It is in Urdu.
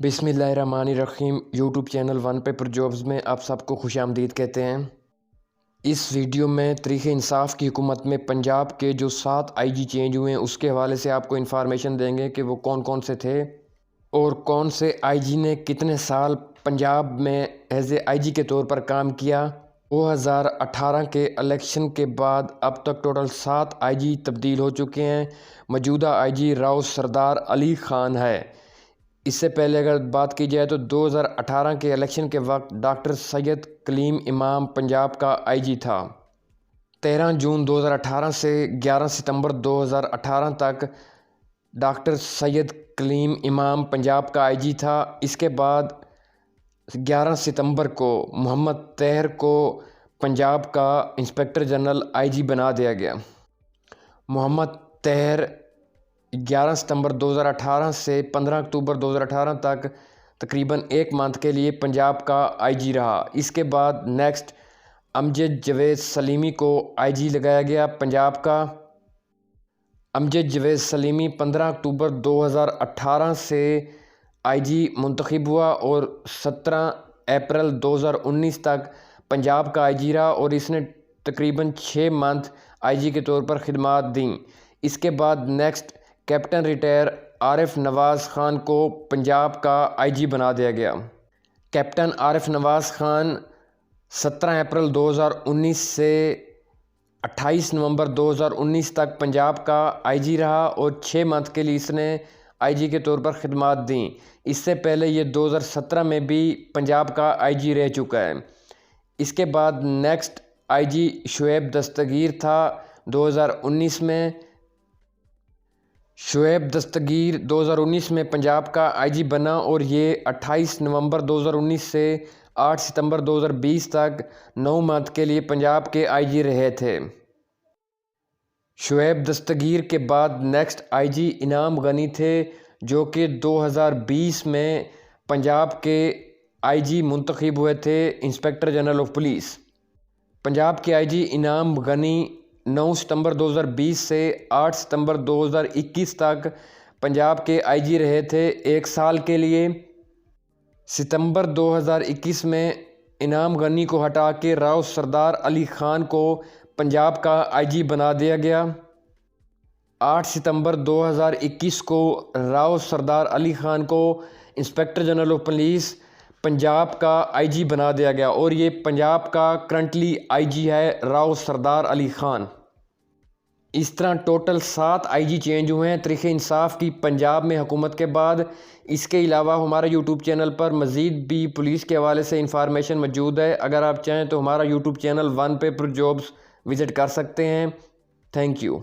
بسم اللہ الرحمن الرحیم YouTube channel one paper jobs میں آپ سب کو خوش آمدید کہتے ہیں۔ اس ویڈیو میں تحریک انصاف کی حکومت میں پنجاب کے جو 7 آئی جی چینج ہوئے ہیں اس کے حوالے سے آپ کو انفارمیشن دیں گے کہ وہ کون کون سے تھے اور کون سے آئی جی نے کتنے سال پنجاب میں ایز اے آئی جی کے طور پر کام کیا۔ 2018 کے الیکشن کے بعد اب تک ٹوٹل 7 آئی جی تبدیل ہو چکے ہیں۔ موجودہ آئی جی راؤ سردار علی خان ہے۔ اس سے پہلے اگر بات کی جائے تو 2018 کے الیکشن کے وقت ڈاکٹر سید کلیم امام پنجاب کا آئی جی تھا۔ 13 جون 2018 سے 11 ستمبر 2018 تک ڈاکٹر سید کلیم امام پنجاب کا آئی جی تھا۔ اس کے بعد 11 ستمبر کو محمد طاہر کو پنجاب کا انسپکٹر جنرل آئی جی بنا دیا گیا۔ محمد طاہر 11 ستمبر 2018 سے 15 اکتوبر 2018 تک تقریباً 1 منتھ کے لیے پنجاب کا آئی جی رہا۔ اس کے بعد نیکسٹ امجد جاوید سلیمی کو آئی جی لگایا گیا پنجاب کا۔ امجد جاوید سلیمی 15 اکتوبر 2018 سے آئی جی منتخب ہوا اور 17 اپریل 2019 تک پنجاب کا آئی جی رہا اور اس نے تقریباً 6 منتھ آئی جی کے طور پر خدمات دیں۔ اس کے بعد نیکسٹ کیپٹن ریٹائر عارف نواز خان کو پنجاب کا آئی جی بنا دیا گیا۔ کیپٹن عارف نواز خان 17 اپریل 2019 سے 28 نومبر 2019 تک پنجاب کا آئی جی رہا اور 6 منتھ کے لیے اس نے آئی جی کے طور پر خدمات دیں۔ اس سے پہلے یہ 2017 میں بھی پنجاب کا آئی جی رہ چکا ہے۔ اس کے بعد نیکسٹ آئی جی شعیب دستگیر تھا 2019 میں۔ شعیب دستگیر 2019 میں پنجاب کا آئی جی بنا اور یہ 28 نومبر 2019 سے 8 ستمبر 2020 تک 9 منتھ کے لیے پنجاب کے آئی جی رہے تھے۔ شعیب دستگیر کے بعد نیکسٹ آئی جی انعام غنی تھے جو کہ 2020 میں پنجاب کے آئی جی منتخب ہوئے تھے inspector general of police. Punjab کے آئی جی انعام غنی 9 ستمبر 2020 سے 8 ستمبر 2021 تک پنجاب کے آئی جی رہے تھے 1 سال کے لیے۔ ستمبر 2021 میں انعام غنی کو ہٹا کے راؤ سردار علی خان کو پنجاب کا آئی جی بنا دیا گیا۔ 8 ستمبر 2021 کو راؤ سردار علی خان کو inspector general of police Punjab کا آئی جی بنا دیا گیا اور یہ پنجاب کا کرنٹلی آئی جی ہے راؤ سردار علی خان۔ اس طرح ٹوٹل 7 آئی جی چینج ہوئے ہیں تحریک انصاف کی پنجاب میں حکومت کے بعد۔ اس کے علاوہ ہمارے یوٹیوب چینل پر مزید بھی پولیس کے حوالے سے انفارمیشن موجود ہے۔ اگر آپ چاہیں تو ہمارا YouTube channel one paper jobs visit کر سکتے ہیں۔ Thank you.